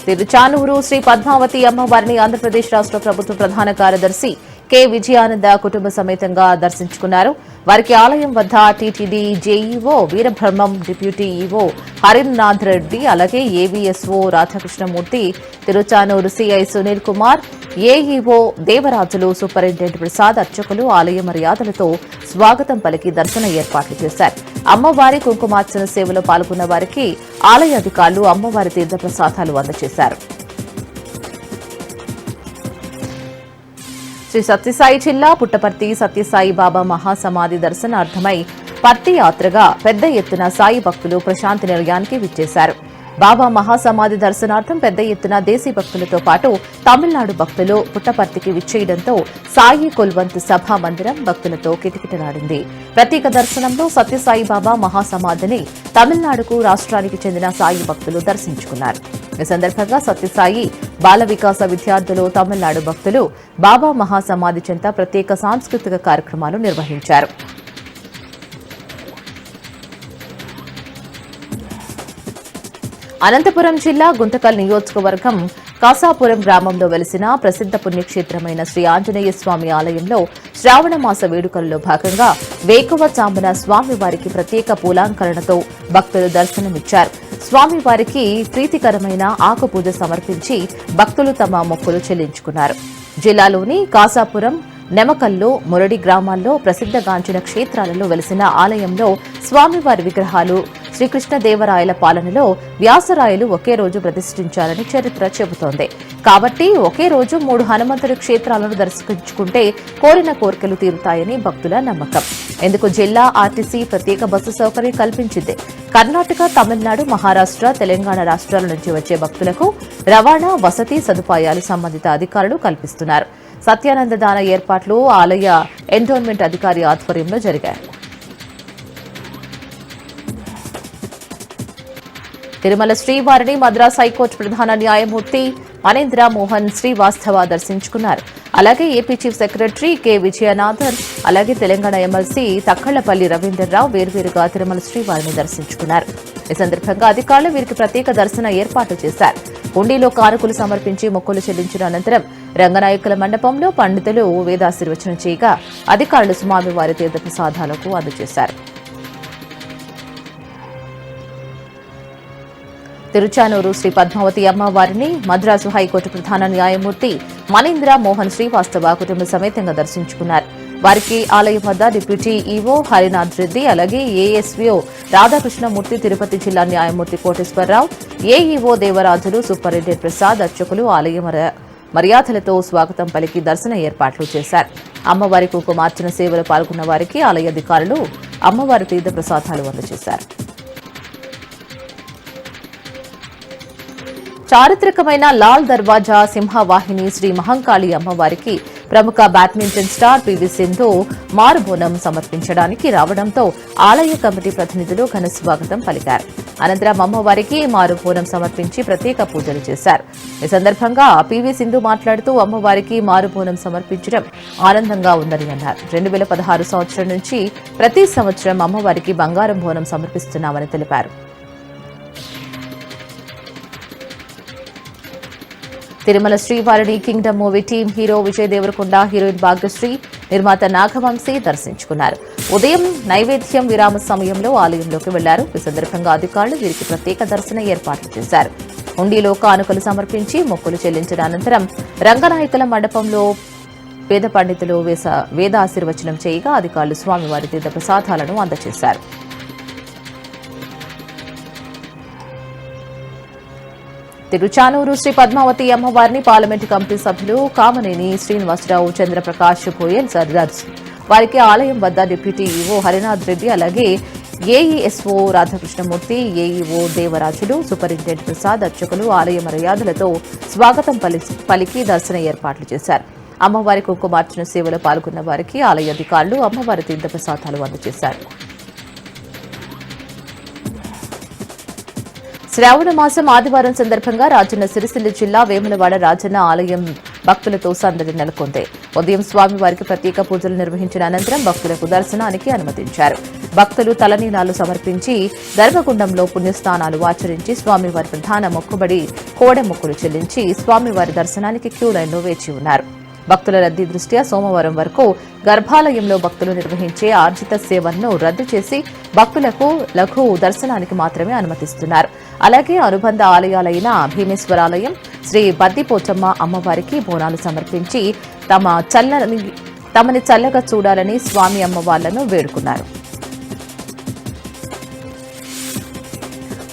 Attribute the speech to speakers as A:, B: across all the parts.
A: తిరుచానూరు శ్రీ పద్మావతి అమ్మవారిని ఆంధ్రప్రదేశ్ రాష్ట్ర ప్రభుత్వ ప్రధాన కార్యదర్శి కె విజయానంద కుటుంబ సమేతంగా దర్శించుకున్నారు. వారికి ఆలయం వద్ద TTD JEO Veerabrahmam, deputy EO Harinath Reddy, అలాగే AVSO Radhakrishnamurthy, Tiruchanur CI Sunil Kumar, AEO Devarajulu, superintendent Prasad అర్చకులు ఆలయ మర్యాదలతో స్వాగతం పలికి దర్శన ఏర్పాట్లు చేశారు. అమ్మవారి కుంకుమార్చన సేవలో పాల్గొన్న వారికి ఆలయ అధికారులు అమ్మవారి తీర్థప్రసాదాలు అందజేశారు. శ్రీ సత్యసాయి జిల్లా పుట్టపర్తి సత్యసాయి బాబా మహాసమాధి దర్శనార్థమై పర్తి యాత్రగా పెద్ద ఎత్తున సాయి భక్తులు ప్రశాంతి నిలయానికి విచ్చేశారు. బాబా మహాసమాధి దర్శనార్థం పెద్ద ఎత్తున దేశీ భక్తులతో పాటు తమిళనాడు భక్తులు పుట్టపర్తికి విచ్చేయడంతో సాయి కుల్వంత్ సభా మందిరం భక్తులతో కిటకిటలాడింది. ప్రత్యేక దర్శనంలో సత్యసాయి బాబా మహాసమాధిని తమిళనాడుకు రాష్ట్రానికి చెందిన సాయి భక్తులు దర్శించుకున్నారు. ఈ సందర్భంగా సత్యసాయి బాల వికాస విద్యార్థులు, తమిళనాడు భక్తులు బాబా మహాసమాధి చెంత ప్రత్యేక సాంస్కృతిక కార్యక్రమాలు నిర్వహించారు. అనంతపురం జిల్లా గుంతకల్ నియోజకవర్గం కాసాపురం గ్రామంలో వెలిసిన ప్రసిద్ధ పుణ్యక్షేత్రమైన శ్రీ ఆంజనేయ స్వామి ఆలయంలో శ్రావణ మాస వేడుకల్లో భాగంగా వేకువజామున స్వామివారికి ప్రత్యేక పూలాంకరణతో భక్తులు దర్శనమిచ్చారు. స్వామివారికి ప్రీతికరమైన ఆకుపూజ సమర్పించి భక్తులు తమ మొక్కులు చెల్లించుకున్నారు. జిల్లాలోని కాసాపురం, నెమకల్లు, మురడి గ్రామాల్లో ప్రసిద్ధగాంచిన క్షేత్రాలలో వెలిసిన ఆలయంలో స్వామివారి విగ్రహాలు శ్రీకృష్ణదేవరాయల పాలనలో వ్యాసరాయలు ఒకే రోజు ప్రతిష్ఠించారని చరిత్ర చెబుతోంది. కాబట్టి ఒకే రోజు 3 హనుమంతుడి క్షేత్రాలను దర్శించుకుంటే కోరిన కోరికలు తీరుతాయని భక్తుల నమ్మకం. ఇందుకు జిల్లా ఆర్టీసీ ప్రత్యేక బస్సు సౌకర్యం కల్పించింది. కర్ణాటక, తమిళనాడు, మహారాష్ట్ర, తెలంగాణ రాష్ట్రాల నుంచి వచ్చే భక్తులకు రవాణా, వసతి సదుపాయాలు సంబంధిత అధికారులు కల్పిస్తున్నారు. సత్యానందదాన ఏర్పాట్లు ఆలయ ఎండోన్మెంట్ అధికారి ఆధ్వర్యంలో జరిగాయి. తిరుమల శ్రీవారిని మద్రాస్ హైకోర్టు ప్రధాన న్యాయమూర్తి మనీంద్ర మోహన్ శ్రీవాస్తవ దర్శించుకున్నారు. అలాగే ఏపీ చీఫ్ సెక్రటరీ కె విజయనాథన్, అలాగే తెలంగాణ ఎమ్మెల్సీ తక్కళ్లపల్లి రవీందర్రావు వేర్వేరుగా తిరుమల శ్రీవారిని దర్శించుకున్నారు. ఈ సందర్భంగా అధికారులు వీరికి ప్రత్యేక దర్శన ఏర్పాటు చేశారు. హుండీలో కానుకలు సమర్పించి మొక్కులు చెల్లించిన అనంతరం రంగనాయకుల మండపంలో పండితులు వేదాశీర్వచనం చేయగా అధికారులు స్వామివారి తీర్థప్రసాదాలకు అందజేశారు. తిరుచానూరు శ్రీ పద్మావతి అమ్మవారిని మద్రాసు హైకోర్టు ప్రధాన న్యాయమూర్తి మనీంద్ర మోహన్ శ్రీవాస్తవ కుటుంబ సమేతంగా దర్శించుకున్నారు. వారికి ఆలయం వద్ద డిప్యూటీ ఈవో హరినాథ్ రెడ్డి, అలాగే ఏఎస్వీఓ రాధాకృష్ణమూర్తి, తిరుపతి జిల్లా న్యాయమూర్తి కోటేశ్వరరావు, ఏఈఓ దేవరాజులు, సూపరింటెండెంట్ ప్రసాద్ అర్చకులు ఆలయ మర్యాదలతో స్వాగతం పలికి దర్శన ఏర్పాట్లు చేశారు. అమ్మవారి కుంకుమార్చన సేవలో పాల్గొన్న వారికి ఆలయ అధికారులు అమ్మవారి తీర్థప్రసాదాలు అందజేశారు. చారిత్రకమైన లాల్ దర్వాజా సింహవాహిని శ్రీ మహంకాళి అమ్మవారికి ప్రముఖ బ్యాడ్మింటన్ స్టార్ పీవీ సింధు మారుబోనం సమర్పించడానికి రావడంతో ఆలయ కమిటీ ప్రతినిధులు ఘన స్వాగతం పలికారు. అనంతరం అమ్మవారికి మారుబోనం సమర్పించి ప్రత్యేక పూజలు చేశారు. ఈ సందర్భంగా పీవీ సింధు మాట్లాడుతూ అమ్మవారికి మారుబోనం సమర్పించడం ఆనందంగా ఉందని అన్నారు. 2016 సంవత్సరం నుంచి ప్రతి సంవత్సరం అమ్మవారికి బంగారం బోనం సమర్పిస్తున్నామని తెలిపారు. తిరుమల శ్రీవారిని kingdom movie team hero Vijay Devarakonda, heroine Bhagyashri, నిర్మాత నాగవంశీ దర్శించుకున్నారు. ఉదయం నైవేద్యం విరామ సమయంలో ఆలయంలోకి వెళ్లారు. ఈ సందర్భంగా అధికారులు వీరికి ప్రత్యేక దర్శన ఏర్పాట్లు చేశారు. హుండీలో కానుకలు సమర్పించి మొక్కులు చెల్లించిన అనంతరం రంగనాయకుల మండపంలో పేద పండితులు వేదాశీర్వచనం చేయగా అధికారులు స్వామివారి తీర్థప్రసాదాలను అందజేశారు. తిరుచానూరు శ్రీ పద్మావతి అమ్మవారిని పార్లమెంటు కమిటీ సభ్యులు కామనేని శ్రీనివాసరావు, చంద్రప్రకాష్ గోయల్ సర్దార్స్ వారికి ఆలయం వద్ద డిప్యూటీ ఈవో హరినాథ్ రెడ్డి, అలాగే ఏఈఎస్ఓ రాధాకృష్ణమూర్తి, ఏఈఓ దేవరాజులు, సూపరింటెండెంట్ ప్రసాద్ అర్చకులు ఆలయ మర్యాదలతో స్వాగతం పలికి దర్శన ఏర్పాట్లు చేశారు. అమ్మవారి కుంకుమార్చన సేవలో పాల్గొన్న వారికి ఆలయ అధికారులు అమ్మవారి తీర్థప్రసాదాలు అందజేశారు. శ్రావణ మాసం ఆదివారం సందర్భంగా రాజన్న సిరిసిల్ల జిల్లా వేములవాడ రాజన్న ఆలయం భక్తులతో సందడి నెలకొంది. ఉదయం స్వామివారికి ప్రత్యేక పూజలు నిర్వహించిన అనంతరం భక్తులకు దర్శనానికి అనుమతించారు. భక్తులు తలనీలాలు సమర్పించి గర్భగుండంలో పుణ్యస్నానాలు ఆచరించి స్వామివారి ప్రధాన మొక్కుబడి కోడె మొక్కులు చెల్లించి స్వామివారి దర్శనానికి క్యూ లైన్లో వేచి ఉన్నారు. భక్తుల రద్దీ దృష్ట్యా సోమవారం వరకు గర్భాలయంలో భక్తులు నిర్వహించే ఆర్జిత సేవలను రద్దు చేసి భక్తులకు లఘు దర్శనానికి మాత్రమే అనుమతిస్తున్నారు. అలాగే అనుబంధ ఆలయాలైన భీమేశ్వరాలయం, శ్రీ బద్దిపోచమ్మ అమ్మవారికి బోనాలు సమర్పించి తమని చల్లగా చూడాలని స్వామి అమ్మవార్లను వేడుకున్నారు.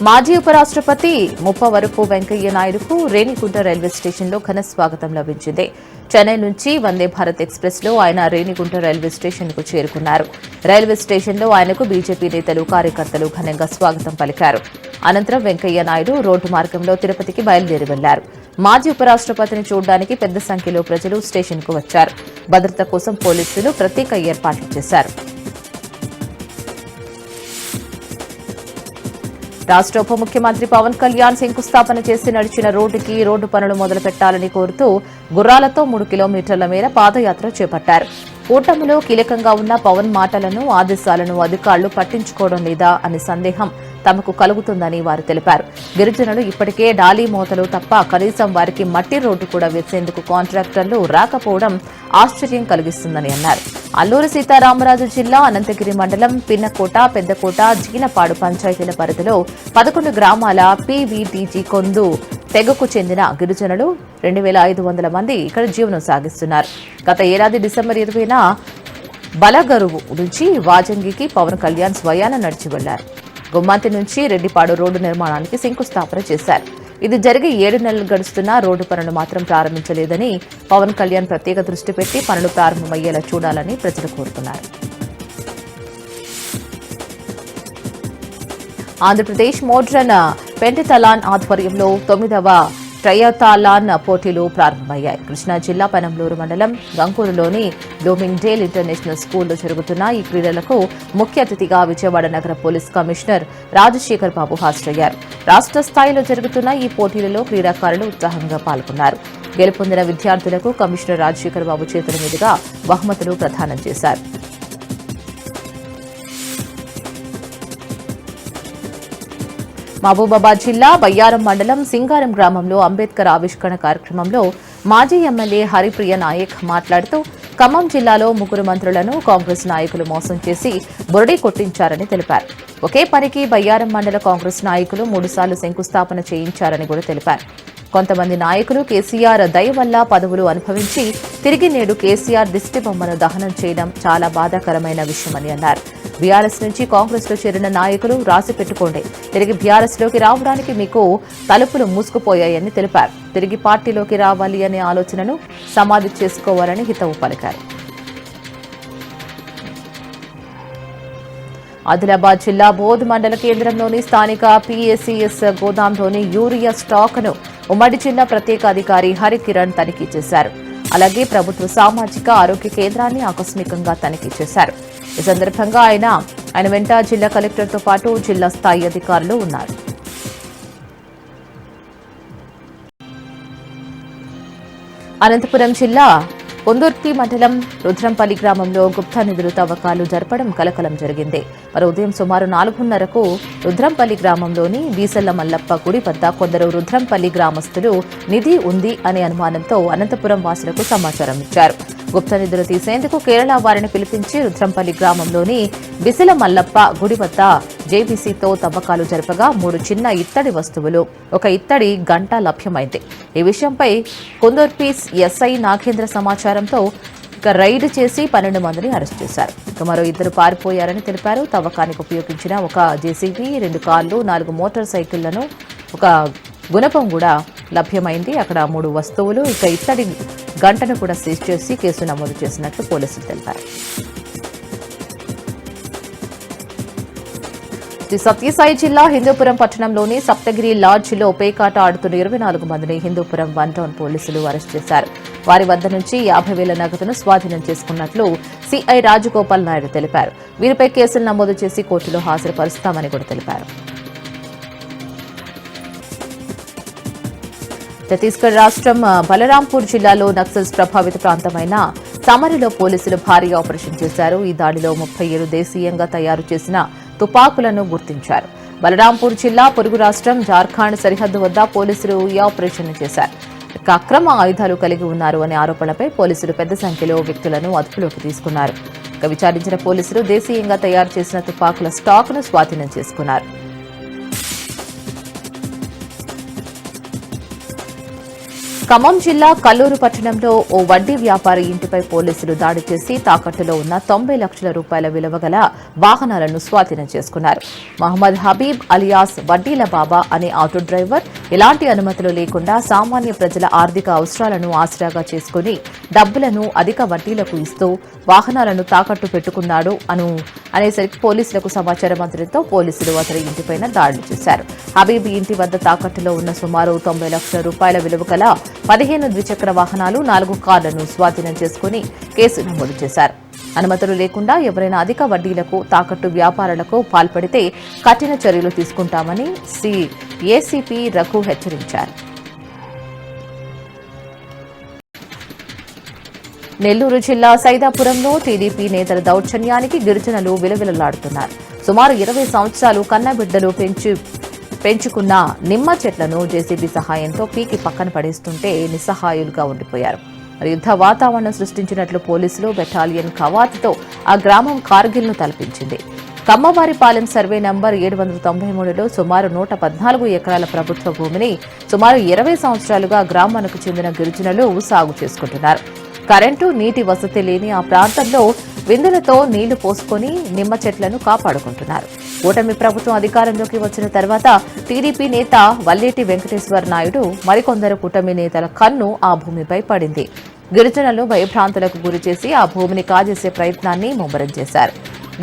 A: మాజీ ఉపరాష్ట్రపతి ముప్పవరపు వెంకయ్య నాయుడుకు రేణిగుంట రైల్వే స్టేషన్లో ఘన స్వాగతం లభించింది. చెన్నై నుంచి వందే భారత్ ఎక్స్ప్రెస్ లో ఆయన రేణిగుంట రైల్వే స్టేషన్ కు చేరుకున్నారు. రైల్వే స్టేషన్లో ఆయనకు బీజేపీ నేతలు, కార్యకర్తలు ఘనంగా స్వాగతం పలికారు. అనంతరం వెంకయ్య నాయుడు రోడ్డు మార్గంలో తిరుపతికి బయలుదేరి వెళ్లారు. మాజీ ఉపరాష్ట్రపతిని చూడడానికి పెద్ద సంఖ్యలో ప్రజలు స్టేషన్ కు వచ్చారు. భద్రత కోసం పోలీసులు ప్రత్యేక ఏర్పాట్లు చేశారు. రాష్ట్ర ఉప ముఖ్యమంత్రి పవన్ కళ్యాణ్ శంకుస్థాపన చేసి నడిచిన రోడ్డు పనులు మొదలు పెట్టాలని కోరుతూ గుర్రాలతో 3 కిలోమీటర్ల మేర పాదయాత్ర చేపట్టారు. కూటమిలో కీలకంగా ఉన్న పవన్ మాటలను, ఆదేశాలను అధికారులు పట్టించుకోవడం లేదా అనే సందేహం తమకు కలుగుతుందని వారు తెలిపారు. గిరిజనులు ఇప్పటికే డాలీ మోతలు తప్ప కనీసం వారికి మట్టి రోడ్డు కూడా వేసేందుకు కాంట్రాక్టర్లు రాకపోవడం ఆశ్చర్యం కలిగిస్తుందని అన్నారు. అల్లూరి సీతారామరాజు జిల్లా అనంతగిరి మండలం పిన్నకోట, పెద్దకోట, జీనపాడు పంచాయతీల పరిధిలో 11 గ్రామాల పీవీటీజీ కొందు తెగకు చెందిన గిరిజనులు 2500 మంది ఇక్కడ జీవనం సాగిస్తున్నారు. గత ఏడాది డిసెంబర్ 20న బలగరువు నుంచి వాజంగికి పవన్ కళ్యాణ్ స్వయాన నడిచి వెళ్లారు. గుమ్మంతి నుంచి రెడ్డిపాడు రోడ్డు నిర్మాణానికి శంకుస్థాపన చేశారు. ఇది జరిగి 7 నెలలు గడుస్తున్నా రోడ్డు పనులు మాత్రం ప్రారంభించలేదని పవన్ కళ్యాణ్ ప్రత్యేక దృష్టి పెట్టి పనులు ప్రారంభమయ్యేలా చూడాలని ప్రజలు కోరుతున్నారు. ఆంధ్రప్రదేశ్ మోడ్రన్ పెంటితలాన్ ఆధ్వర్యంలో 9వ ట్రయథలాన్ పోటీలు ప్రారంభమయ్యాయి. కృష్ణా జిల్లా పెనంలూరు మండలం గంకూరులోని బ్లూమింగ్ డేల్ ఇంటర్నేషనల్ స్కూల్లో జరుగుతున్న ఈ క్రీడలకు ముఖ్య అతిథిగా విజయవాడ నగర పోలీస్ కమిషనర్ రాజశేఖర్ బాబు హాజరయ్యారు. రాష్ట్ర స్థాయిలో జరుగుతున్న ఈ పోటీలలో క్రీడాకారులు ఉత్సాహంగా పాల్గొన్నారు. గెలుపొందిన విద్యార్థులకు కమిషనర్ రాజశేఖర్ బాబు చేతుల మీదుగా బహుమతులు ప్రదానం చేశారు. మహబూబాబాద్ జిల్లా బయ్యారం మండలం సింగారం గ్రామంలో అంబేద్కర్ ఆవిష్కరణ కార్యక్రమంలో మాజీ ఎమ్మెల్యే హరిప్రియ నాయక్ మాట్లాడుతూ ఖమ్మం జిల్లాలో 3 మంత్రులను కాంగ్రెస్ నాయకులు మోసం చేసి బురడి కొట్టించారని తెలిపారు. ఒకే పనికి బయ్యారం మండల కాంగ్రెస్ నాయకులు 3 సార్లు శంకుస్థాపన చేయించారని కూడా తెలిపారు. కొంతమంది నాయకులు కేసీఆర్ దయ వల్ల పదవులు అనుభవించి తిరిగి నేడు కేసీఆర్ దిష్టిబొమ్మను దహనం చేయడం చాలా బాధాకరమైన విషయమని అన్నారు. బీఆర్ఎస్ నుంచి కాంగ్రెస్ లో చేరిన నాయకులు రాసి పెట్టుకోండి, తిరిగి బీఆర్ఎస్ లోకి రావడానికి మీకు తలుపులు మూసుకుపోయాయని తెలిపారు. తిరిగి పార్టీలోకి రావాలి అనే ఆలోచనను సమాధి చేసుకోవాలని హితవు పలికారు. ఆదిలాబాద్ జిల్లా బోధ్ మండల కేంద్రంలోని స్థానిక పీఏసీఎస్ గోదాంలోని యూరియా స్టాక్ను ఉమ్మడి జిల్లా ప్రత్యేక అధికారి హరికిరణ్ తనిఖీ చేశారు. అలాగే ప్రభుత్వ సామాజిక ఆరోగ్య కేంద్రాన్ని ఆకస్మికంగా తనిఖీ చేశారు. ఈ సందర్భంగా ఆయన వెంట జిల్లా కలెక్టర్తో పాటు జిల్లా స్థాయి అధికారులు ఉన్నారు. అనంతపురం జిల్లా కొందుర్తి మండలం రుద్రంపల్లి గ్రామంలో గుప్తా నిధులు తవ్వకాలు జరపడం కలకలం జరిగింది. మరి ఉదయం సుమారు 4:30కు రుద్రంపల్లి గ్రామంలోని బీసల్ల మల్లప్ప గుడి వద్ద కొందరు రుద్రంపల్లి గ్రామస్తులు నిధి ఉంది అనే అనుమానంతో అనంతపురం వాసులకు సమాచారం ఇచ్చారు. గుప్త నిధులు తీసేందుకు కేరళ వారిని పిలిపించి రుద్రంపల్లి గ్రామంలోని బిసిల మల్లప్ప గుడి వద్ద జేబీసీతో తవ్వకాలు జరపగా 3 చిన్న ఇత్తడి వస్తువులు, 1 ఇత్తడి గంట లభ్యమైంది. ఈ విషయంపై కొందర్పి ఎస్ఐ నాగేంద్ర సమాచారంతో రైడ్ చేసి 12 మందిని అరెస్ట్ చేశారు. మరో 2 పారిపోయారని తెలిపారు. తవ్వకానికి ఉపయోగించిన 1 జేసీబీ, 2 కార్లు, 4 మోటార్ సైకిళ్లను, 1 గుణపం కూడా లభ్యమైంది. అక్కడ 3 వస్తువులు, ఇత్తడి గంటను కూడా సీజ్ చేసి కేసు నమోదు చేసినట్లు పోలీసులు తెలిపారు. శ్రీ సత్యసాయి జిల్లా హిందూపురం పట్టణంలోని సప్తగిరి లాడ్జిలో పేకాట ఆడుతున్న 24 మందిని హిందూపురం 1 టౌన్ పోలీసులు అరెస్ట్ చేశారు. వారి వద్ద నుంచి 50,000 నగదును స్వాధీనం చేసుకున్నట్లు సిఐ రాజగోపాల్ నాయుడు తెలిపారు. వీరిపై కేసులు నమోదు చేసి కోర్టులో హాజరుపరుస్తామని కూడా తెలిపారు. ఛత్తీస్గఢ్ రాష్ట్రం బలరాంపూర్ జిల్లాలో నక్సల్స్ ప్రభావిత ప్రాంతమైన సమరిలో పోలీసులు భారీ ఆపరేషన్ చేశారు. ఈ దాడిలో 37 దేశీయంగా తయారు చేసిన తుపాకులను గుర్తించారు. బలరాంపూర్ జిల్లా పొరుగు రాష్ట్రం జార్ఖండ్ సరిహద్దు వద్ద పోలీసులు ఈ ఆపరేషన్ చేశారు. అక్రమ ఆయుధాలు కలిగి ఉన్నారు అనే ఆరోపణలపై పోలీసులు పెద్ద సంఖ్యలో వ్యక్తులను అదుపులోకి తీసుకున్నారు. విచారించిన పోలీసులు దేశీయంగా తయారు చేసిన తుపాకుల స్టాక్ను స్వాధీనం చేసుకున్నారు. ఖమ్మం జిల్లా కల్లూరు పట్టణంలో ఓ వడ్డీ వ్యాపారి ఇంటిపై పోలీసులు దాడి చేసి తాకట్టులో ఉన్న 90 లక్షల రూపాయల విలువ గల వాహనాలను స్వాధీనం చేసుకున్నారు. మహమ్మద్ హబీబ్ అలియాస్ వడ్డీల బాబా అనే ఆటో డ్రైవర్ ఎలాంటి అనుమతులు లేకుండా సామాన్య ప్రజల ఆర్థిక అవసరాలను ఆసరాగా చేసుకుని డబ్బులను అధిక వడ్డీలకు ఇస్తూ వాహనాలను తాకట్టు పెట్టుకున్నాడు అనేసరికి పోలీసులకు సమాచారం అందడంతో పోలీసులు అతని ఇంటిపైన దాడులు చేశారు. హబీబ్ ఇంటి వద్ద తాకట్టులో ఉన్న సుమారు 90 లక్షల రూపాయల విలువ గల 15 ద్విచక్ర వాహనాలు 4 కార్లను స్వాధీనం చేసుకుని కేసు నమోదు చేశారు. అనుమతులు లేకుండా ఎవరైనా అధిక వడ్డీలకు తాకట్టు వ్యాపారాలకు పాల్పడితే కఠిన చర్యలు తీసుకుంటామని ఏసీపీ రఘు హెచ్చరించారు. నెల్లూరు జిల్లా సైదాపురంలో టీడీపీ నేతల దౌర్జన్యానికి గిరిజనులు విలవిలలాడుతున్నారు. సుమారు 20 సంవత్సరాలు కన్నబిడ్డలు పెంచుకున్న నిమ్మ చెట్లను జేసీబీ సహాయంతో పీకి పక్కన పడేస్తుంటే నిస్సహాయులుగా ఉండిపోయారు. యుద్ధ వాతావరణం సృష్టించినట్లు పోలీసులు బెటాలియన్ కవాతుతో ఆ గ్రామం కార్గిల్ను తలపించింది. కమ్మవారిపాలెం సర్వే నంబర్ 793లో సుమారు 114 ఎకరాల ప్రభుత్వ భూమిని సుమారు 20 సంవత్సరాలుగా గ్రామానికి చెందిన గిరిజనులు సాగు చేసుకుంటున్నారు. కరెంటు, నీటి వసతి లేని ఆ ప్రాంతంలో విందులతో నీళ్లు పోసుకుని నిమ్మ చెట్లను కాపాడుకుంటున్నారు. కూటమి ప్రభుత్వం అధికారంలోకి వచ్చిన తర్వాత టీడీపీ నేత వల్లేటి వెంకటేశ్వర నాయుడు మరికొందరు కూటమి నేతల కన్ను ఆ భూమిపై పడింది. గిరిజనులు భయభ్రాంతులకు గురిచేసి ఆ భూమిని కాజేసే ప్రయత్నాన్ని ముమ్మరం చేశారు.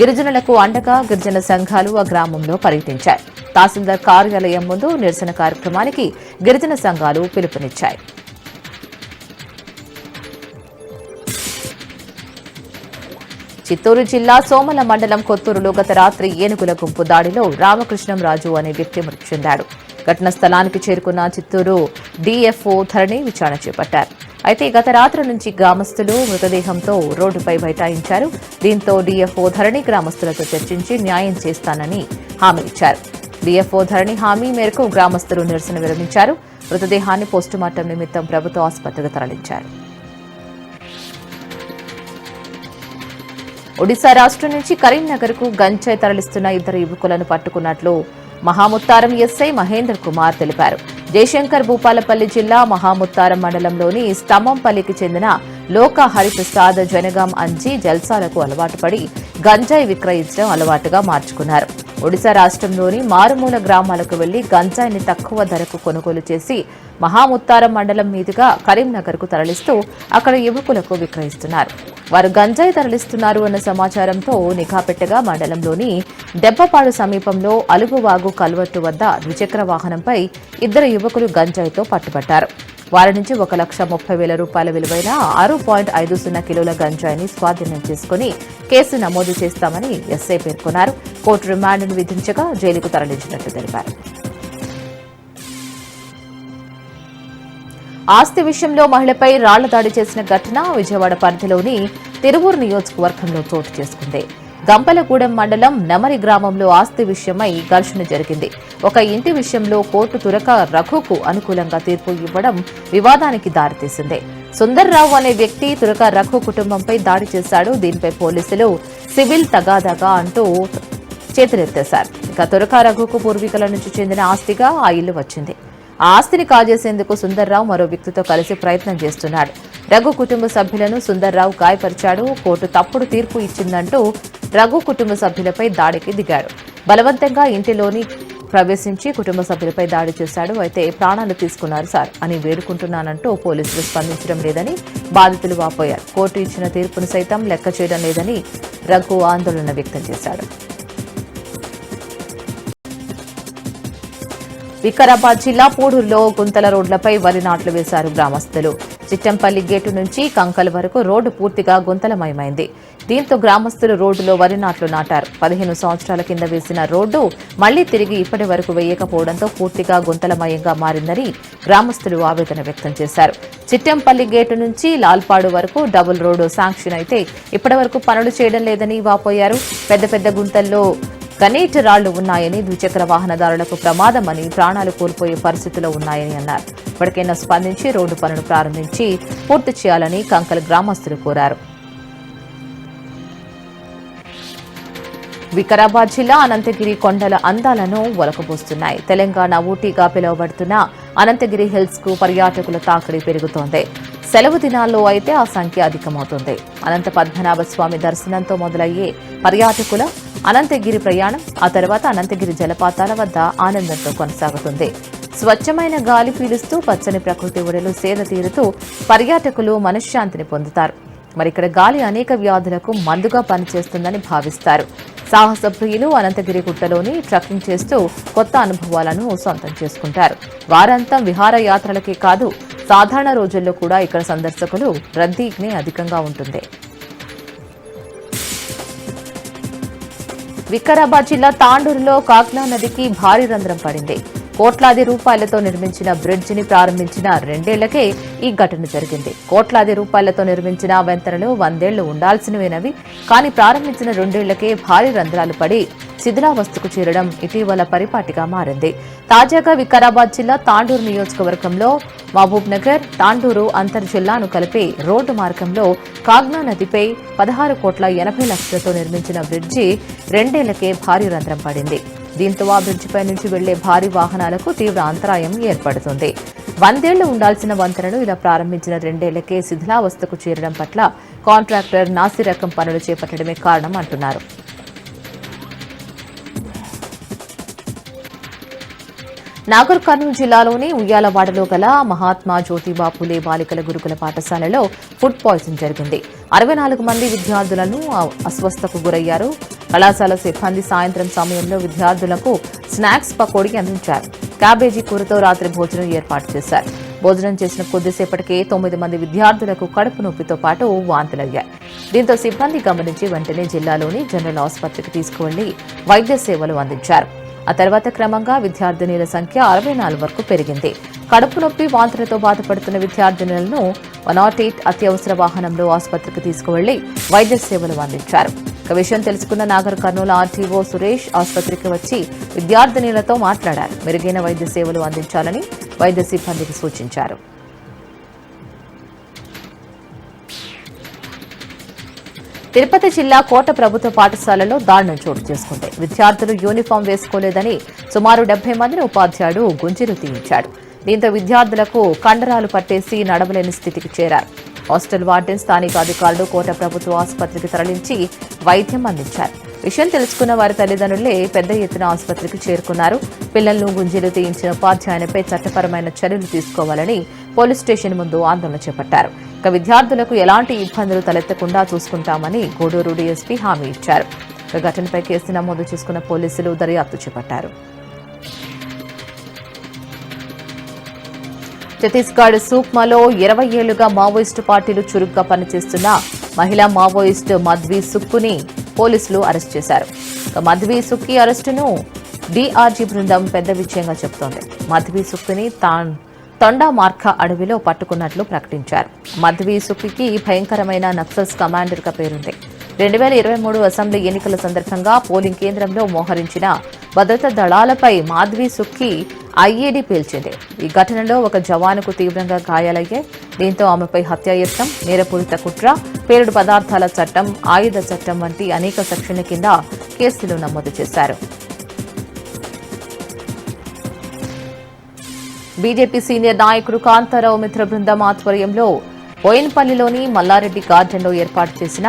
A: గిరిజనులకు అండగా గిరిజన సంఘాలు ఆ గ్రామంలో పర్యటించాయి. తహసీల్దార్ కార్యాలయం ముందు నిరసన కార్యక్రమానికి గిరిజన సంఘాలు పిలుపునిచ్చాయి. చిత్తూరు జిల్లా సోమల మండలం కొత్తూరులో గత రాత్రి ఏనుగుల గుంపు దాడిలో రామకృష్ణంరాజు అనే వ్యక్తి మృతి చెందాడు. ఘటనా స్థలానికి చేరుకున్న చిత్తూరు డీఎఫ్ఓ ధరణి విచారణ చేపట్టారు. అయితే గత రాత్రి నుంచి గ్రామస్తులు మృతదేహంతో రోడ్డుపై బైఠాయించారు. దీంతో డీఎఫ్ఓ ధరణి గ్రామస్తులతో చర్చించి న్యాయం చేస్తానని హామీ ఇచ్చారు. డీఎఫ్ఓ ధరణి హామీ మేరకు గ్రామస్తులు నిరసన విరమించారు. మృతదేహాన్ని పోస్టుమార్టం నిమిత్తం ప్రభుత్వ ఆసుపత్రికి తరలించారు. ఒడిశా రాష్ట్రం నుంచి కరీంనగర్ కు గంజాయి తరలిస్తున్న 2 యువకులను పట్టుకున్నట్లు మహాముత్తారం ఎస్ఐ మహేందర్ కుమార్ తెలిపారు. జయశంకర్ భూపాలపల్లి జిల్లా మహాముత్తారం మండలంలోని స్తంభంపల్లికి చెందిన లోక హరిప్రసాద్ జనగాం అంజీ జల్సాలకు అలవాటు పడి గంజాయి విక్రయించడం అలవాటుగా మార్చుకున్నారు. ఒడిశా రాష్ట్రంలోని మారుమూల గ్రామాలకు వెళ్లి గంజాయిని తక్కువ ధరకు కొనుగోలు చేసి మహాముత్తారం మండలం మీదుగా కరీంనగర్ కు తరలిస్తూ అక్కడ యువకులకు విక్రయిస్తున్నారు. వారు గంజాయి తరలిస్తున్నారు అన్న సమాచారంతో నిఘా పెట్టగా మండలంలోని దెబ్బపాడు సమీపంలో అలుగువాగు కల్వట్టు వద్ద ద్విచక్ర వాహనంపై 2 యువకులు గంజాయితో పట్టుబట్టారు. వారి నుంచి 1,30,000 రూపాయల విలువైన 6.50 కిలోల గంజాయిని స్వాధీనం చేసుకుని కేసు నమోదు చేస్తామని ఎస్ఐ పేర్కొన్నారు. కోర్టు రిమాండ్ను విధించగా జైలుకు తరలించినట్లు తెలిపారు. ఆస్తి విషయంలో మహిళపై రాళ్ల దాడి చేసిన ఘటన విజయవాడ పరిధిలోని తిరువూరు నియోజకవర్గంలో చోటు చేసుకుంది. గంపలగూడెం మండలం నెమరి గ్రామంలో ఆస్తి విషయమై ఘర్షణ జరిగింది. ఒక ఇంటి విషయంలో కోర్టు తురక రఘుకు అనుకూలంగా తీర్పు ఇవ్వడం వివాదానికి దారితీసింది. సుందర్రావు అనే వ్యక్తి తురక రఘు కుటుంబంపై దాడి చేశాడు. దీనిపై పోలీసులు సివిల్ తగాదాగా అంటూ చేతులెత్తేశారు. ఇక తురక రఘుకు పూర్వీకుల నుంచి చెందిన ఆస్తిగా ఆ ఇల్లు వచ్చింది. ఆ ఆస్తిని కాజేసేందుకు సుందర్రావు మరో వ్యక్తితో కలిసి ప్రయత్నం చేస్తున్నాడు. రఘు కుటుంబ సభ్యులను సుందర్రావు గాయపరిచాడు. కోర్టు తప్పుడు తీర్పు ఇచ్చిందంటూ రఘు కుటుంబ సభ్యులపై దాడికి దిగాడు. బలవంతంగా ఇంటిలోని ప్రవేశించి కుటుంబ సభ్యులపై దాడి చేశాడు. అయితే ప్రాణాలు తీసుకున్నారు సార్ అని వేడుకుంటున్నానంటూ పోలీసులు స్పందించడం లేదని బాధితులు వాపోయారు. కోర్టు ఇచ్చిన తీర్పును సైతం లెక్క చేయడం లేదని రఘు ఆందోళన వ్యక్తం చేశాడు. వికారాబాద్ జిల్లా పూడూరులో గుంతల రోడ్లపై వరి నాట్లు వేశారు గ్రామస్తులు. చిట్టంపల్లి గేటు నుంచి కంకల్ వరకు రోడ్డు పూర్తిగా గుంతలమయమైంది. దీంతో గ్రామస్తులు రోడ్డులో వరి నాట్లు నాటారు. 15 సంవత్సరాల కింద వేసిన రోడ్డు మళ్లీ తిరిగి ఇప్పటి వరకు వేయకపోవడంతో పూర్తిగా గుంతలమయంగా మారిందని గ్రామస్తులు ఆవేదన వ్యక్తం చేశారు. చిట్టెంపల్లి గేటు నుంచి లాల్పాడు వరకు డబుల్ రోడ్డు శాంక్షన్ అయితే ఇప్పటి వరకు పనులు చేయడం లేదని వాపోయారు. పెద్ద పెద్ద గుంతల్లో గనేట్ రాళ్లు ఉన్నాయని, ద్విచక్ర వాహనదారులకు ప్రమాదమని, ప్రాణాలు కోల్పోయే పరిస్థితిలో ఉన్నాయని అన్నారు. ఇప్పటికైనా స్పందించి రోడ్డు పనులు ప్రారంభించి పూర్తి చేయాలని కంకల్ గ్రామస్తులు కోరారు. వికారాబాద్ జిల్లా అనంతగిరి కొండల అందాలను ఒలకబోస్తున్నాయి. తెలంగాణ ఊటీగా పిలువబడుతున్న అనంతగిరి హిల్స్ కు పర్యాటకుల తాకిడి పెరుగుతోంది. సెలవు దినాల్లో అయితే ఆ సంఖ్య అధికమవుతుంది. అనంత పద్మనాభ స్వామి దర్శనంతో మొదలయ్యే పర్యాటకుల అనంతగిరి ప్రయాణం ఆ తర్వాత అనంతగిరి జలపాతాల వద్ద ఆనందంతో కొనసాగుతుంది. స్వచ్ఛమైన గాలి పీలుస్తూ పచ్చని ప్రకృతి ఒడిలో సేద తీరుతూ పర్యాటకులు మనశ్శాంతిని పొందుతారు. మరి ఇక్కడ గాలి అనేక వ్యాధులకు మందుగా పనిచేస్తుందని భావిస్తారు. సాహస ప్రియులు అనంతగిరి గుట్టలోని ట్రెక్కింగ్ చేస్తూ కొత్త అనుభవాలను సొంతం చేసుకుంటారు. వారాంతం విహారయాత్రలకే కాదు, సాధారణ రోజుల్లో కూడా ఇక్కడ సందర్శకులు రద్దీని అధికంగా ఉంటుంది. వికారాబాద్ జిల్లా తాండూరులో కాగ్నా నదికి భారీ రంధ్రం పడింది. కోట్లాది రూపాయలతో నిర్మించిన బ్రిడ్జిని ప్రారంభించిన 2 ఏళ్లకే ఈ ఘటన జరిగింది. కోట్లాది రూపాయలతో నిర్మించిన వంతెనలు 100 ఏళ్లు ఉండాల్సినవేనవి. కానీ ప్రారంభించిన 2 ఏళ్లకే భారీ రంధ్రాలు పడి శిథిలావస్థకు చేరడం ఇటీవల పరిపాటిగా మారింది. తాజాగా వికారాబాద్ జిల్లా తాండూరు నియోజకవర్గంలో మహబూబ్ నగర్ తాండూరు అంతర్ జిల్లాను కలిపే రోడ్డు మార్గంలో కాగ్నా నదిపై 16,80,00,000తో నిర్మించిన బ్రిడ్జి 2 ఏళ్లకే భారీ రంధ్రం పడింది. దీంతో ఆ బ్రిడ్జిపై నుంచి వెళ్లే భారీ వాహనాలకు తీవ్ర అంతరాయం ఏర్పడుతుంది. 100 ఏళ్లు ఉండాల్సిన వంతెనను ఇలా ప్రారంభించిన 2 ఏళ్లకే శిథిలావస్థకు చేరడం పట్ల కాంట్రాక్టర్ నాసి రకం పనులు చేపట్టడమే కారణం అంటున్నారు. నాగర్ కర్నూలు జిల్లాలోని ఉయ్యాలవాడలో గల మహాత్మా జ్యోతిబా ఫులే బాలికల గురుకుల పాఠశాలలో ఫుడ్ పాయిజన్ జరిగింది. 64 మంది విద్యార్థులను అస్వస్థకు గురయ్యారు. కళాశాల సిబ్బంది సాయంత్రం సమయంలో విద్యార్థులకు స్నాక్స్ పకోడీ అందించారు. క్యాబేజీ కూరతో రాత్రి భోజనం ఏర్పాటు చేశారు. భోజనం చేసిన కొద్దిసేపటికే 9 మంది విద్యార్థులకు కడుపు నొప్పితో పాటు వాంతులయ్యాయి. దీంతో సిబ్బంది గమనించి వెంటనే జిల్లాలోని జనరల్ ఆసుపత్రికి తీసుకువెళ్లి వైద్య సేవలు అందించారు. ఆ తర్వాత క్రమంగా విద్యార్థినుల సంఖ్య 64 వరకు పెరిగింది. కడుపు నొప్పి వాంతులతో బాధపడుతున్న విద్యార్థినులను 108 అత్యవసర వాహనంలో ఆసుపత్రికి తీసుకువెళ్లి వైద్య సేవలు అందించారు. విషయం తెలుసుకున్న నాగర్ కర్నూలు ఆర్టీఓ సురేష్ ఆసుపత్రికి వచ్చి విద్యార్థినులతో మాట్లాడారు. మెరుగైన వైద్య సేవలు అందించాలని వైద్య సిబ్బందికి సూచించారు. తిరుపతి జిల్లా కోట ప్రభుత్వ పాఠశాలలో దారుణం చోటు చేసుకుంది. విద్యార్థులు యూనిఫామ్ వేసుకోలేదని సుమారు 70 మందిని ఉపాధ్యాయుడు గుంజీలు తీయించాడు. దీంతో విద్యార్థులకు కండరాలు పట్టేసి నడవలేని స్థితికి చేరారు. హాస్టల్ వార్డెన్ స్థానిక అధికారులు కోట ప్రభుత్వ ఆసుపత్రికి తరలించి వైద్యం అందించారు. విషయం తెలుసుకున్న వారి తల్లిదండ్రులే పెద్ద ఎత్తున ఆసుపత్రికి చేరుకున్నారు. పిల్లలను గుంజీలు తీయించిన ఉపాధ్యాయునిపై చట్టపరమైన చర్యలు తీసుకోవాలని పోలీస్ స్టేషన్ ముందు ఆందోళన చేపట్టారు. ఇక విద్యార్థులకు ఎలాంటి ఇబ్బందులు తలెత్తకుండా చూసుకుంటామని గూడూరు డీఎస్పీ హామీ ఇచ్చారు. ఘటనపై కేసు నమోదు చేసుకున్న పోలీసులు దర్యాప్తు చేపట్టారు. ఛత్తీస్గఢ్ సూక్మాలో 20 ఏళ్లుగా మావోయిస్టు పార్టీలు చురుగ్గా పనిచేస్తున్న మహిళా మావోయిస్ట్ మధ్వీ సుక్కుని పోలీసులు అరెస్ట్ చేశారు. మధ్వీ సుక్కి అరెస్టును డీఆర్జీ బృందం పెద్ద విజయంగా చెబుతోంది. మధ్వీ సుక్కుని తొండామార్కా అడవిలో పట్టుకున్నట్లు ప్రకటించారు. మధ్వీ సుక్కికి భయంకరమైన నక్సల్స్ కమాండర్గా పేరుంది. 2023 అసెంబ్లీ ఎన్నికల సందర్భంగా పోలింగ్ కేంద్రంలో మోహరించిన భద్రతా దళాలపై మాధ్వీ సుక్కి ఐఈడీ పేల్చింది. ఈ ఘటనలో ఒక జవానుకు తీవ్రంగా గాయాలయ్యాయి. దీంతో ఆమెపై హత్యాయత్నం, నేరపూరిత కుట్ర, పేలుడు పదార్థాల చట్టం, ఆయుధ చట్టం వంటి అనేక సెక్షన్ల కింద కేసులు నమోదు చేశారు. బీజేపీ సీనియర్ నాయకుడు కాంతారావు మిత్ర బృందం ఆధ్వర్యంలో బోయిన్పల్లిలోని మల్లారెడ్డి గార్డెన్లో ఏర్పాటు చేసిన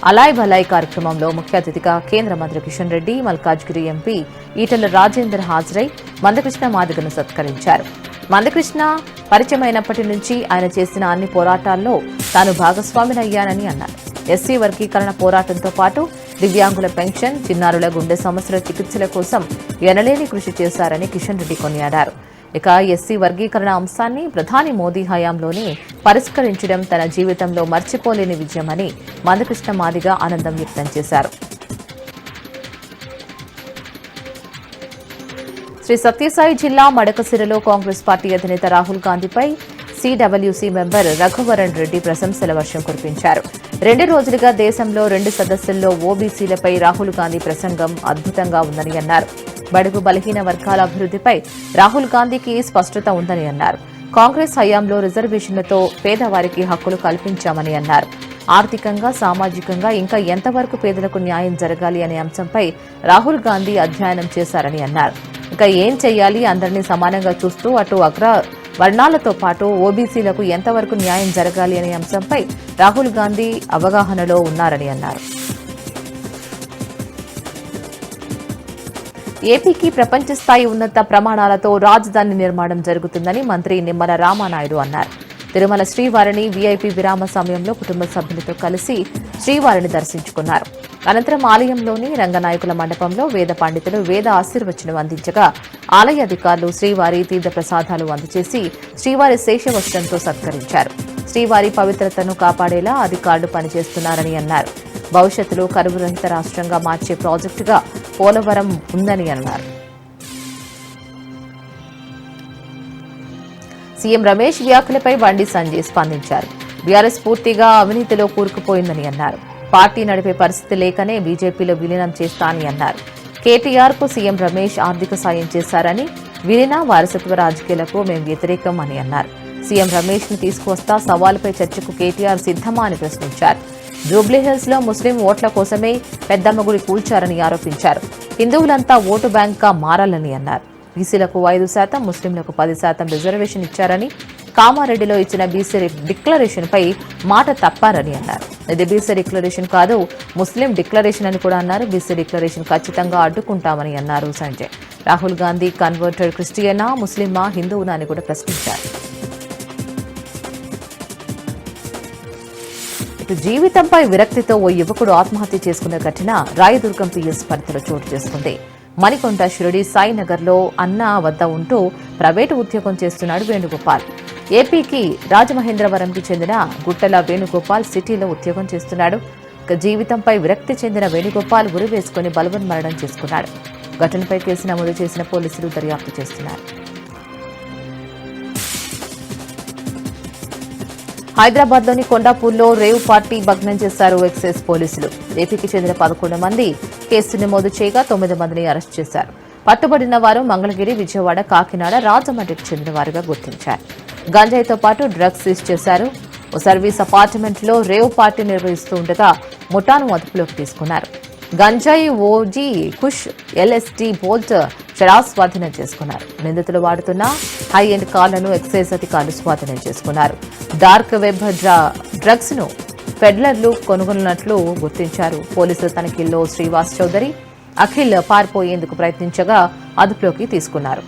A: అలాయ్ భలాయ్ కార్యక్రమంలో ముఖ్య అతిథిగా కేంద్ర మంత్రి కిషన్ రెడ్డి, మల్కాజ్గిరి ఎంపీ ఈటెల రాజేందర్ హాజరై మందకృష్ణ మాదిగను సత్కరించారు. మందకృష్ణ పరిచయమైనప్పటి నుంచి ఆయన చేసిన అన్ని పోరాటాల్లో తాను భాగస్వామినయ్యానని అన్నారు. ఎస్సీ వర్గీకరణ పోరాటంతో పాటు దివ్యాంగుల పెన్షన్, చిన్నారుల గుండె సమస్యల చికిత్సల కోసం ఎనలేని కృషి చేశారని కిషన్ రెడ్డి కొనియాడారు. ఇక ఎస్సీ వర్గీకరణ అంశాన్ని ప్రధాని మోదీ హయాంలోనే పరిష్కరించడం తన జీవితంలో మర్చిపోలేని విజయమని మందకృష్ణ మాదిగ ఆనందం వ్యక్తం చేశారు. శ్రీ సత్యసాయి జిల్లా మడకసిరలో కాంగ్రెస్ పార్టీ అధినేత రాహుల్ గాంధీపై సిడబ్ల్యూసీ మెంబర్ రఘువరన్ రెడ్డి ప్రశంసల వర్షం కురిపించారు. 2 రోజులుగా దేశంలో 2 సదస్సుల్లో ఓబీసీలపై రాహుల్ గాంధీ ప్రసంగం అద్భుతంగా ఉందని అన్నారు. బడుగు బలహీన వర్గాల అభివృద్ధిపై రాహుల్ గాంధీకి స్పష్టత ఉందని అన్నారు. కాంగ్రెస్ హయాంలో రిజర్వేషన్లతో పేదవారికి హక్కులు కల్పించామని అన్నారు. ఆర్థికంగా సామాజికంగా ఇంకా ఎంతవరకు పేదలకు న్యాయం జరగాలి అనే అంశంపై రాహుల్ గాంధీ అధ్యయనం చేశారని అన్నారు. ఇక ఏం చేయాలి, అందరినీ సమానంగా చూస్తూ అటు అగ్ర వర్ణాలతో పాటు ఓబీసీలకు ఎంతవరకు న్యాయం జరగాలి అనే అంశంపై రాహుల్ గాంధీ అవగాహనలో ఉన్నారని అన్నారు. ఏపీకి ప్రపంచ స్థాయి ఉన్నత ప్రమాణాలతో రాజధాని నిర్మాణం జరుగుతుందని మంత్రి నిమ్మల రామానాయుడు అన్నారు. తిరుమల శ్రీవారిని వీఐపీ విరామ సమయంలో కుటుంబ సభ్యులతో కలిసి శ్రీవారిని దర్శించుకున్నారు. అనంతరం ఆలయంలోని రంగనాయకుల మండపంలో వేద పండితులు వేద ఆశీర్వచనం అందించగా ఆలయ అధికారులు శ్రీవారి తీర్థ ప్రసాదాలు అందజేసి శ్రీవారి శేషవస్త్రంతో సత్కరించారు. శ్రీవారి పవిత్రతను కాపాడేలా అధికారులు పనిచేస్తున్నారని అన్నారు. భవిష్యత్తులో కరువు రహిత రాష్ట్రంగా మార్చే ప్రాజెక్టుగా పోలవరం ఉందని అన్నారు. సీఎం రమేష్ వ్యాఖ్యలపై బండి సంజయ్ స్పందించారు. బీఆర్ఎస్ పూర్తిగా అవినీతిలో కూరుకుపోయిందని అన్నారు. పార్టీ నడిపే పరిస్థితి లేకనే బీజేపీలో విలీనం చేస్తానని అన్నారు. కేటీఆర్ కు సీఎం రమేష్ ఆర్థిక సాయం చేశారని, విలీన వారసత్వ రాజకీయాలకు మేం వ్యతిరేకం అని అన్నారు. సీఎం రమేష్ ను తీసుకువస్తా సవాలుపై చర్చకు కేటీఆర్ సిద్ధమా అని ప్రశ్నించారు. జూబ్లీహిల్స్ లో ముస్లిం ఓట్ల కోసమే పెద్దమ్మ గుడి కూల్చారని ఆరోపించారు. హిందువులంతా ఓటు బ్యాంక్ గా మారాలని అన్నారు. బీసీలకు 5%, ముస్లింలకు 10% రిజర్వేషన్ ఇచ్చారని, కామారెడ్డిలో ఇచ్చిన బీసీ డిక్లరేషన్ పై మాట తప్పారని అన్నారు. ఇది బీసీ డిక్లరేషన్ కాదు, ముస్లిం డిక్లరేషన్ అని కూడా అన్నారు. బీసీ డిక్లరేషన్ ఖచ్చితంగా అడ్డుకుంటామని అన్నారు సంజయ్. రాహుల్ గాంధీ కన్వర్టెడ్ క్రిస్టియనా, ముస్లిమా, హిందువునా అని కూడా ప్రశ్నించారు. ఇటు జీవితంపై విరక్తితో ఓ యువకుడు ఆత్మహత్య చేసుకున్న ఘటన రాయదుర్గం పిఎస్ పరిధిలో చోటు చేసుకుంది. మణికొండ షిరిడి సాయినగర్లో అన్న వద్ద ఉంటూ ప్రైవేటు ఉద్యోగం చేస్తున్నాడు వేణుగోపాల్. ఏపీకి రాజమహేంద్రవరంకి చెందిన గుట్టల వేణుగోపాల్ సిటీలో ఉద్యోగం చేస్తున్నాడు. జీవితంపై విరక్తి చెందిన వేణుగోపాల్ ఉరి వేసుకుని బలవన్మరణం చేసుకున్నాడు. ఘటనపై కేసు నమోదు చేసిన పోలీసులు దర్యాప్తు చేస్తున్నారు. హైదరాబాద్లోని కొండాపూర్లో రేవ్ పార్టీ భగ్నం చేశారు ఎక్సైజ్ పోలీసులు. ఏపీకి చెందిన 11 మంది కేసు నమోదు చేయగా 9 మందిని అరెస్ట్ చేశారు. పట్టుబడిన వారు మంగళగిరి, విజయవాడ, కాకినాడ, రాజమండ్రికి చెందిన వారుగా గుర్తించారు. గంజాయితో పాటు డ్రగ్స్ సీజ్ చేశారు. ఓ సర్వీస్ అపార్ట్మెంట్లో రేవ్ పార్టీ నిర్వహిస్తూ ఉండగా ముఠాను అదుపులోకి తీసుకున్నారు. గంజాయి, ఓజీ, కుష్, ఎల్ఎస్టీ, బోల్ట్, చరాస్ స్వాధీనం చేసుకున్నారు. నిందితులు వాడుతున్న హై ఎండ్ కార్లను ఎక్సైజ్ అధికారులు స్వాధీనం చేసుకున్నారు. డార్క్ వెబ్ డ్రగ్స్ ను పెడ్లర్లు కొనుగొన్నట్లు గుర్తించారు. పోలీసుల తనిఖీల్లో శ్రీవాస్ చౌదరి, అఖిల్ పారిపోయేందుకు ప్రయత్నించగా అదుపులోకి తీసుకున్నారు.